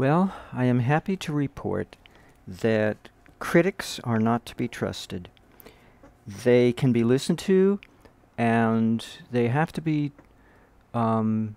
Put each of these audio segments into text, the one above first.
Well, I am happy to report that critics are not to be trusted. They can be listened to, and they have to be, what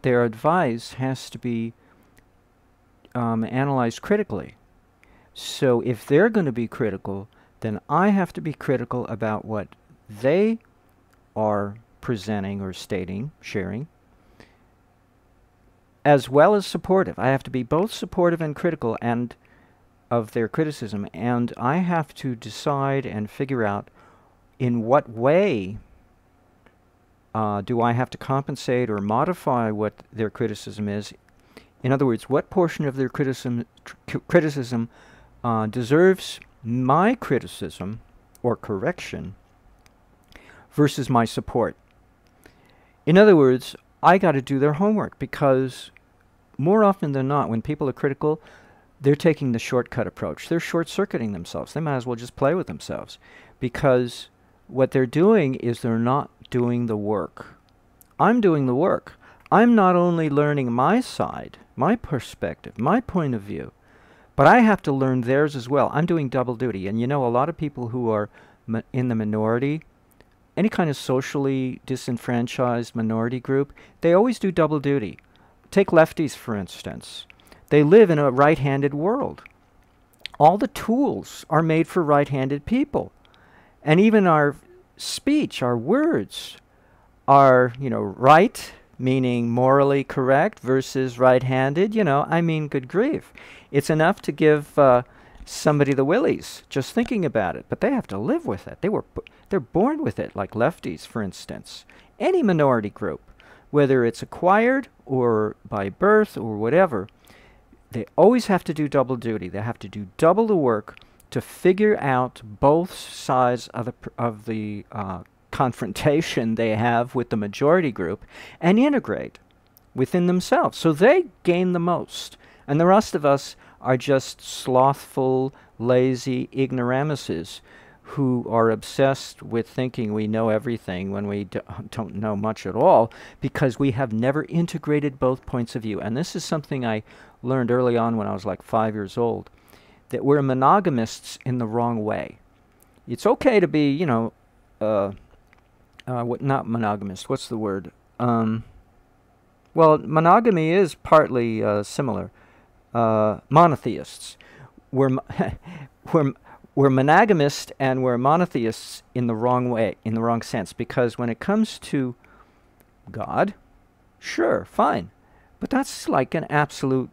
they're advised has to be analyzed critically. So if they're going to be critical, then I have to be critical about what they are presenting or stating, sharing, as well as supportive. I have to be both supportive and critical and of their criticism, and I have to decide and figure out in what way do I have to compensate or modify what their criticism is. In other words, what portion of their criticism deserves my criticism or correction versus my support. In other words, I got to do their homework, because more often than not, when people are critical, they're taking the shortcut approach. They're short-circuiting themselves. They might as well just play with themselves, because what they're doing is they're not doing the work. I'm doing the work. I'm not only learning my side, my perspective, my point of view, but I have to learn theirs as well. I'm doing double duty. And you know, a lot of people who are in the minority, any kind of socially disenfranchised minority group, they always do double duty. Take lefties, for instance. They live in a right-handed world. All the tools are made for right-handed people. And even our speech, our words, are, right, meaning morally correct, versus right-handed. I mean, good grief. It's enough to give somebody the willies just thinking about it, but they have to live with it. They're born with it, like lefties, for instance. Any minority group, whether it's acquired or by birth or whatever, they always have to do double duty. They have to do double the work to figure out both sides of the confrontation they have with the majority group and integrate within themselves. So they gain the most. And the rest of us are just slothful, lazy ignoramuses who are obsessed with thinking we know everything when we don't know much at all, because we have never integrated both points of view. And this is something I learned early on when I was like 5 years old, that we're monogamists in the wrong way. It's okay to be, not monogamist, what's the word? Well, monogamy is partly similar. Monotheists. We're monogamist and we're monotheists in the wrong way, in the wrong sense, because when it comes to God, sure, fine, but that's like an absolute,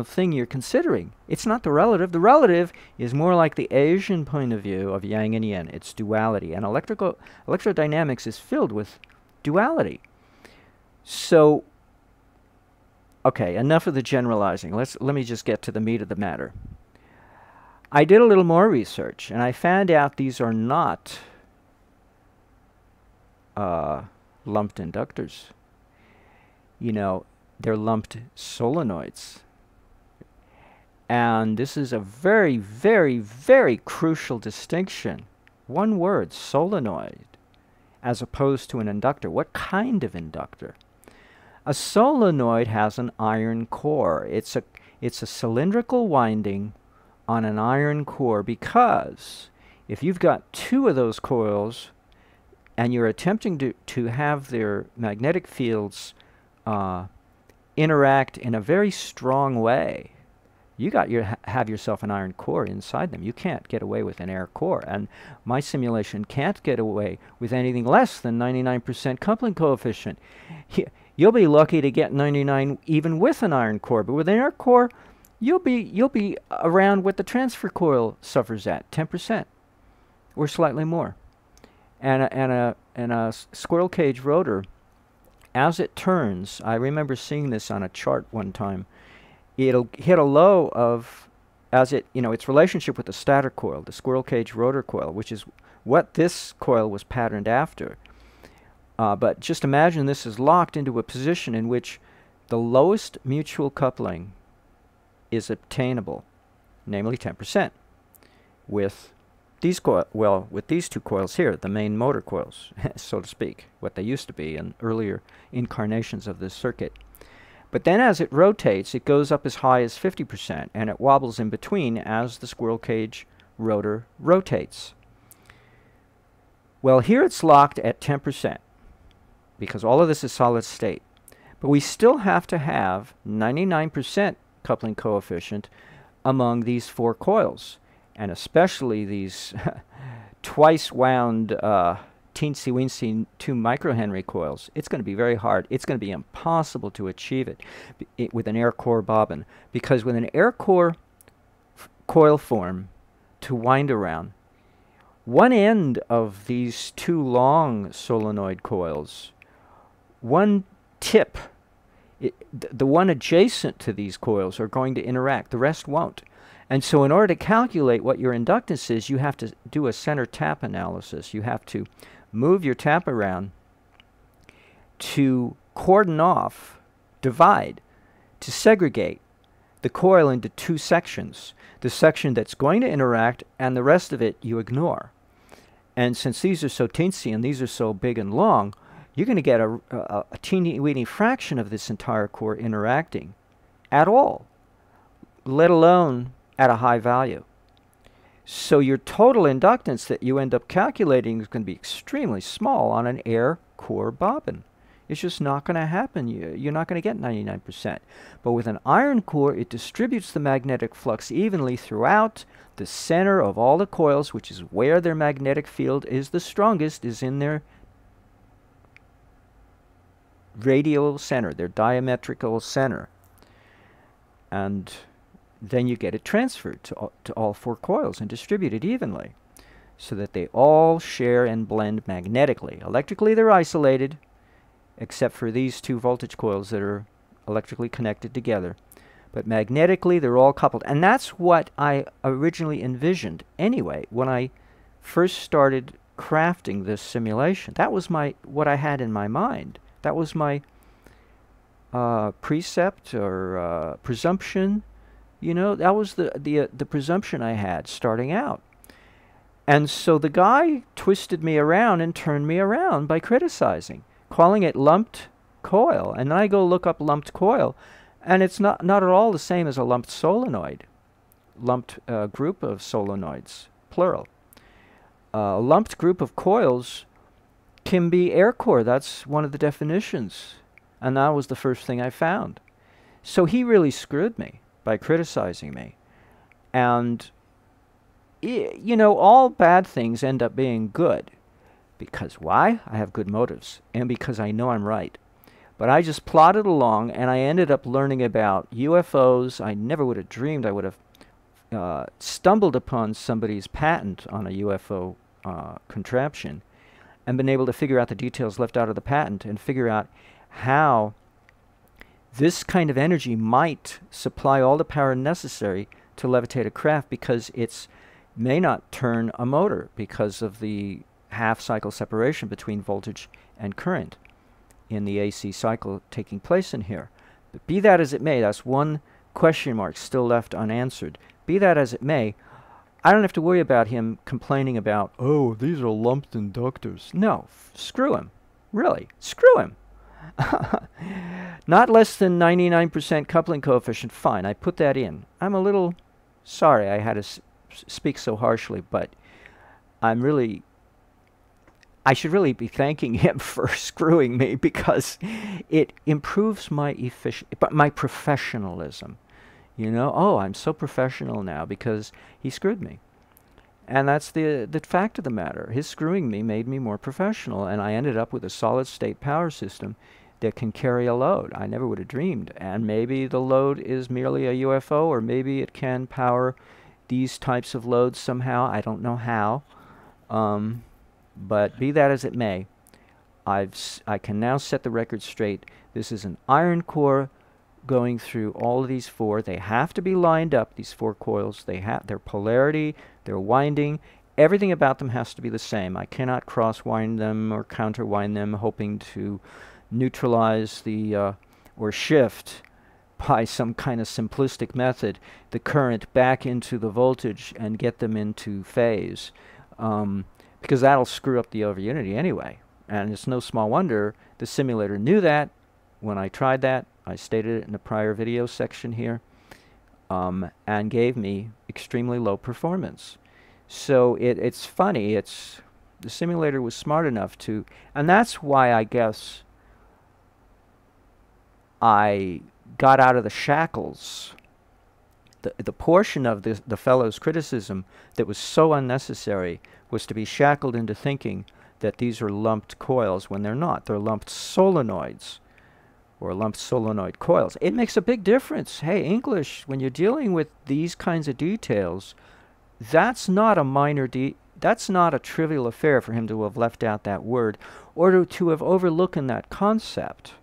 thing you're considering. It's not the relative. The relative is more like the Asian point of view of yang and yin. It's duality, and electrodynamics is filled with duality. So, okay, enough of the generalizing. Let me just get to the meat of the matter. I did a little more research, and I found out these are not lumped inductors. They're lumped solenoids. And this is a very, very, very crucial distinction. One word, solenoid, as opposed to an inductor. What kind of inductor? A solenoid has an iron core. It's a cylindrical winding on an iron core, because if you've got two of those coils and you're attempting to have their magnetic fields interact in a very strong way, you have yourself an iron core inside them. You can't get away with an air core, and my simulation can't get away with anything less than 99% coupling coefficient. You'll be lucky to get 99 even with an iron core, but with an air core, you'll be around what the transfer coil suffers at, 10% or slightly more. And a squirrel cage rotor, as it turns, I remember seeing this on a chart one time, it'll hit a low of, its relationship with the stator coil, the squirrel cage rotor coil, which is what this coil was patterned after. But just imagine this is locked into a position in which the lowest mutual coupling is obtainable, namely 10%, with these with these two coils here, the main motor coils, so to speak, what they used to be in earlier incarnations of this circuit. But then as it rotates, it goes up as high as 50%, and it wobbles in between as the squirrel cage rotor rotates. Well, here it's locked at 10%, because all of this is solid state. But we still have to have 99% coupling coefficient among these 4 coils, and especially these twice wound teensy-weensy 2 microhenry coils. It's going to be very hard. It's going to be impossible to achieve it with an air core bobbin, because with an air core coil form to wind around, one end of these 2 long solenoid coils, one tip, the one adjacent to these coils, are going to interact. The rest won't. And so in order to calculate what your inductance is, you have to do a center tap analysis. You have to move your tap around to cordon off, divide, to segregate the coil into 2 sections. The section that's going to interact and the rest of it you ignore. And since these are so teensy and these are so big and long, you're going to get a teeny-weeny fraction of this entire core interacting at all, let alone at a high value. So your total inductance that you end up calculating is going to be extremely small on an air core bobbin. It's just not going to happen. You're not going to get 99%. But with an iron core, it distributes the magnetic flux evenly throughout the center of all the coils, which is where their magnetic field is the strongest, is in their radial center, their diametrical center. And then you get it transferred to all 4 coils and distributed evenly so that they all share and blend magnetically. Electrically, they're isolated, except for these 2 voltage coils that are electrically connected together. But magnetically, they're all coupled. And that's what I originally envisioned anyway when I first started crafting this simulation. That was what I had in my mind. That was my precept or presumption. You know, that was the presumption I had starting out. And so the guy twisted me around and turned me around by criticizing, calling it lumped coil. And then I go look up lumped coil, and it's not at all the same as a lumped solenoid, lumped group of solenoids, plural. A lumped group of coils can be air core. That's one of the definitions. And that was the first thing I found. So he really screwed me by criticizing me. And, you know, all bad things end up being good. Because why? I have good motives. And because I know I'm right. But I just plodded along, and I ended up learning about UFOs. I never would have dreamed I would have stumbled upon somebody's patent on a UFO contraption and been able to figure out the details left out of the patent and figure out how this kind of energy might supply all the power necessary to levitate a craft, because it may not turn a motor because of the half-cycle separation between voltage and current in the AC cycle taking place in here. But be that as it may, that's one question mark still left unanswered. Be that as it may, I don't have to worry about him complaining about, oh, these are lumped inductors. No, screw him. Really, screw him. Not less than 99% coupling coefficient, fine, I put that in. I'm a little sorry I had to speak so harshly, but I should really be thanking him for screwing me, because it improves my my professionalism. You know, oh, I'm so professional now because he screwed me. And that's the fact of the matter. His screwing me made me more professional, and I ended up with a solid-state power system that can carry a load. I never would have dreamed. And maybe the load is merely a UFO, or maybe it can power these types of loads somehow. I don't know how. But be that as it may, I can now set the record straight. This is an iron core going through all of these 4. They have to be lined up, these 4 coils. They have their polarity, their winding, everything about them has to be the same. I cannot cross-wind them or counter-wind them, hoping to neutralize the or shift by some kind of simplistic method the current back into the voltage and get them into phase, because that'll screw up the over-unity anyway. And it's no small wonder the simulator knew that when I tried that. I stated it in the prior video section here, and gave me extremely low performance. So it's funny. The simulator was smart enough to, and that's why I guess I got out of the shackles. The portion of the fellow's criticism that was so unnecessary was to be shackled into thinking that these are lumped coils when they're not. They're lumped solenoids, or lumped solenoid coils. It makes a big difference. Hey, English, when you're dealing with these kinds of details, that's not a that's not a trivial affair for him to have left out that word, or to have overlooked that concept.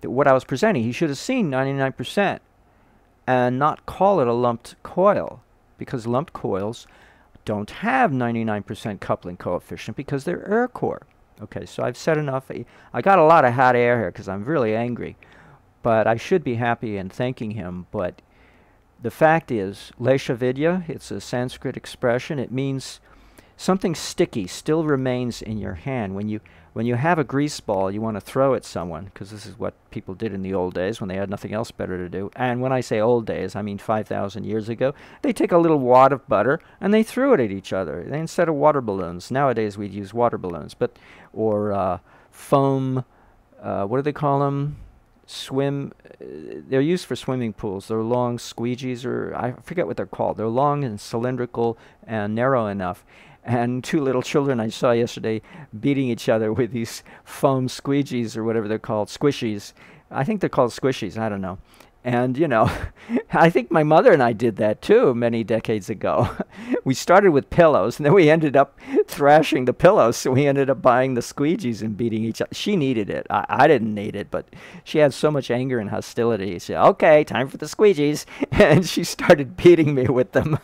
That what I was presenting, he should have seen 99% and not call it a lumped coil, because lumped coils don't have 99% coupling coefficient because they're air core. Okay, so I've said enough. I got a lot of hot air here because I'm really angry, but I should be happy and thanking him. But the fact is, lesha vidya, it's a Sanskrit expression. It means something sticky still remains in your hand. When you have a grease ball, you want to throw at someone, because this is what people did in the old days when they had nothing else better to do. And when I say old days, I mean 5,000 years ago. They take a little wad of butter and they threw it at each other instead of water balloons. Nowadays we'd use water balloons, or foam. What do they call them? They're used for swimming pools. They're long squeegees, or I forget what they're called. They're long and cylindrical and narrow enough. And two little children I saw yesterday beating each other with these foam squeegees, or whatever they're called, squishies. I think they're called squishies, I don't know. And, you know, I think my mother and I did that too many decades ago. We started with pillows, and then we ended up thrashing the pillows, so we ended up buying the squeegees and beating each other. She needed it. I didn't need it, but she had so much anger and hostility. She said, okay, time for the squeegees. And she started beating me with them.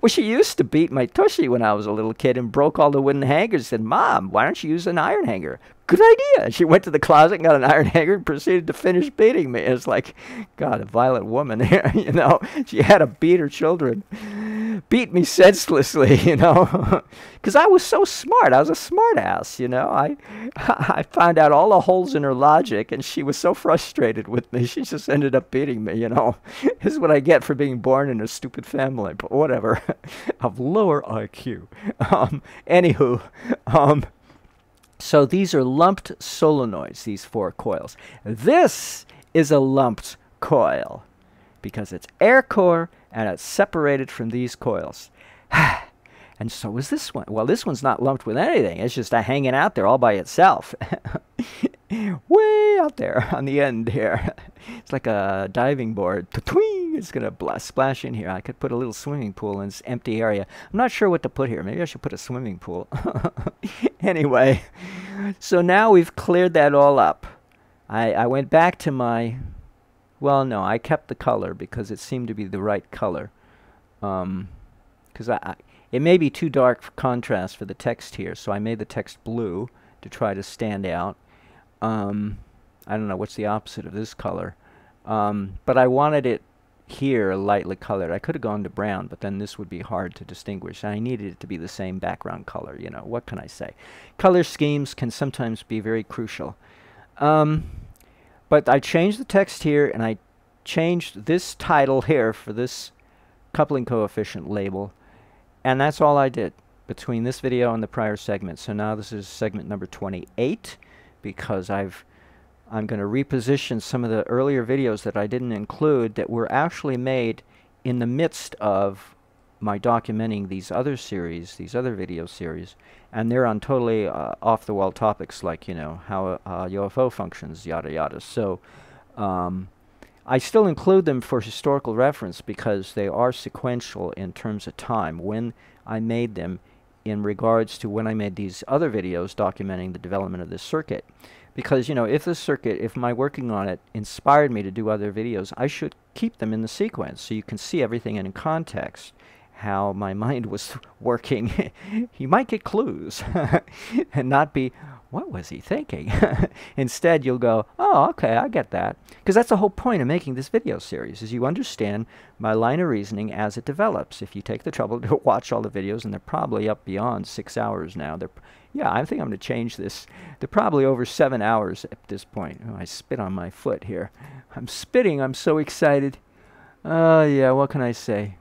Well, she used to beat my tushy when I was a little kid and broke all the wooden hangers. Said, Mom, why don't you use an iron hanger? Good idea. She went to the closet and got an iron hanger and proceeded to finish beating me. It's like, God, a violent woman here, you know. She had to beat her children. Beat me senselessly, you know. Because I was so smart. I was a smart ass, you know. I found out all the holes in her logic, and she was so frustrated with me. She just ended up beating me, you know. This is what I get for being born in a stupid family. But whatever. Of lower IQ. Anywho, so these are lumped solenoids, these four coils. This is a lumped coil because it's air core and it's separated from these coils. And so is this one. Well, this one's not lumped with anything. It's just hanging out there all by itself. Way out there on the end here. It's like a diving board. Ta-twing! It's going to splash in here. I could put a little swimming pool in this empty area. I'm not sure what to put here. Maybe I should put a swimming pool. Anyway, so now we've cleared that all up. I went back to my... Well, no, I kept the color because it seemed to be the right color. Because it may be too dark for contrast for the text here, so I made the text blue to try to stand out. I don't know what's the opposite of this color. But I wanted it here lightly colored. I could have gone to brown, but then this would be hard to distinguish. I needed it to be the same background color, you know. What can I say? Color schemes can sometimes be very crucial. But I changed the text here, and I changed this title here for this coupling coefficient label, and that's all I did between this video and the prior segment. So now this is segment number 28, because I'm going to reposition some of the earlier videos that I didn't include that were actually made in the midst of my documenting these other series, these other video series, and they're on totally off-the-wall topics like, you know, how UFO functions, yada yada. So I still include them for historical reference because they are sequential in terms of time, when I made them in regards to when I made these other videos documenting the development of this circuit. Because, you know, if the circuit, if my working on it inspired me to do other videos, I should keep them in the sequence so you can see everything in context. how my mind was working, you might get clues and not be, what was he thinking? Instead, you'll go, oh, okay, I get that. Because that's the whole point of making this video series, is you understand my line of reasoning as it develops. If you take the trouble to watch all the videos, and they're probably up beyond 6 hours now. Yeah, I think I'm going to change this. They're probably over 7 hours at this point. Oh, I spit on my foot here. I'm spitting. I'm so excited. Yeah, what can I say?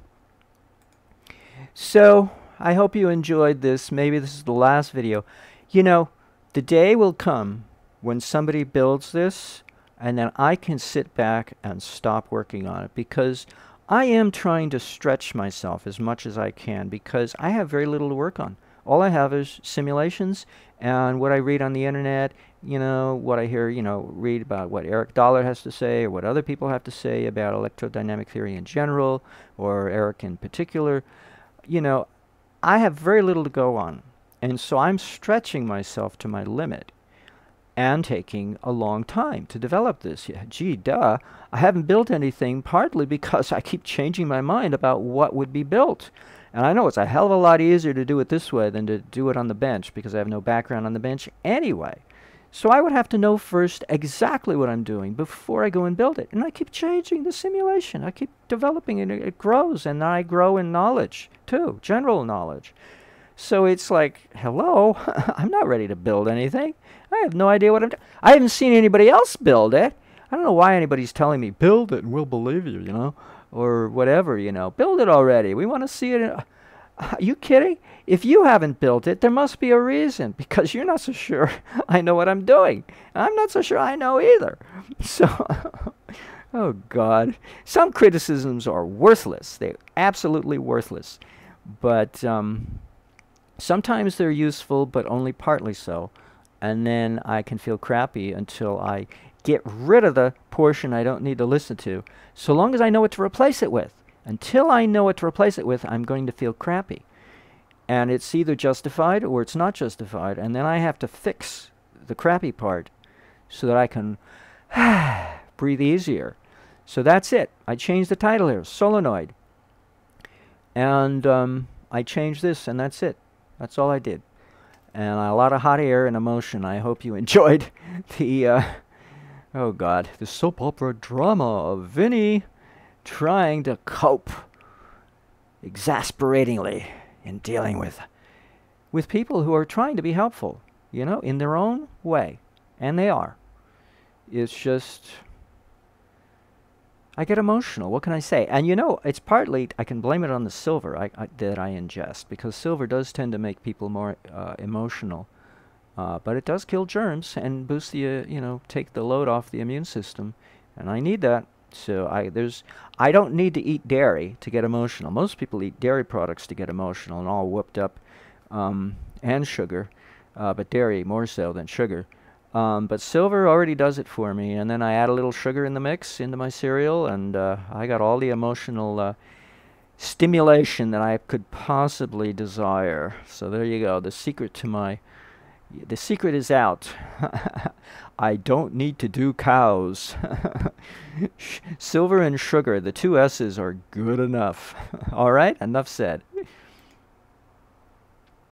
So, I hope you enjoyed this. Maybe this is the last video. You know, the day will come when somebody builds this, and then I can sit back and stop working on it, because I am trying to stretch myself as much as I can, because I have very little to work on. All I have is simulations and what I read on the internet, you know, what I hear, you know, read about what Eric Dollar has to say, or what other people have to say about electrodynamic theory in general, or Eric in particular. You know, I have very little to go on. And so I'm stretching myself to my limit and taking a long time to develop this. Yeah, gee, duh. I haven't built anything, partly because I keep changing my mind about what would be built. And I know it's a hell of a lot easier to do it this way than to do it on the bench, because I have no background on the bench anyway. So I would have to know first exactly what I'm doing before I go and build it. And I keep changing the simulation. I keep developing it. It grows, and I grow in knowledge too, general knowledge. So it's like, hello, I'm not ready to build anything. I have no idea what I'm doing. I haven't seen anybody else build it. I don't know why anybody's telling me, build it and we'll believe you, you know, or whatever, you know. Build it already. We want to see it. Are you kidding? If you haven't built it, there must be a reason, because you're not so sure I know what I'm doing. I'm not so sure I know either. So, oh God. Some criticisms are worthless. They're absolutely worthless. But, sometimes they're useful, but only partly so. And then I can feel crappy until I get rid of the portion I don't need to listen to, so long as I know what to replace it with. Until I know what to replace it with, I'm going to feel crappy. And it's either justified or it's not justified. And then I have to fix the crappy part so that I can breathe easier. So that's it. I changed the title here, Solenoid. And I changed this, and that's it. That's all I did. And a lot of hot air and emotion. I hope you enjoyed the, oh God, the soap opera drama of Vinny trying to cope exasperatingly in dealing with people who are trying to be helpful, you know, in their own way. And they are. It's just, I get emotional. What can I say? And you know, it's partly, I can blame it on the silver that I ingest, because silver does tend to make people more emotional. But it does kill germs and boost the, you know, take the load off the immune system. And I need that. So I don't need to eat dairy to get emotional. Most people eat dairy products to get emotional and all whooped up, and sugar, but dairy more so than sugar. But silver already does it for me, and then I add a little sugar in the mix into my cereal, and I got all the emotional stimulation that I could possibly desire. So there you go. The secret is out. I don't need to do cows. Silver and sugar, the two S's are good enough. All right, enough said.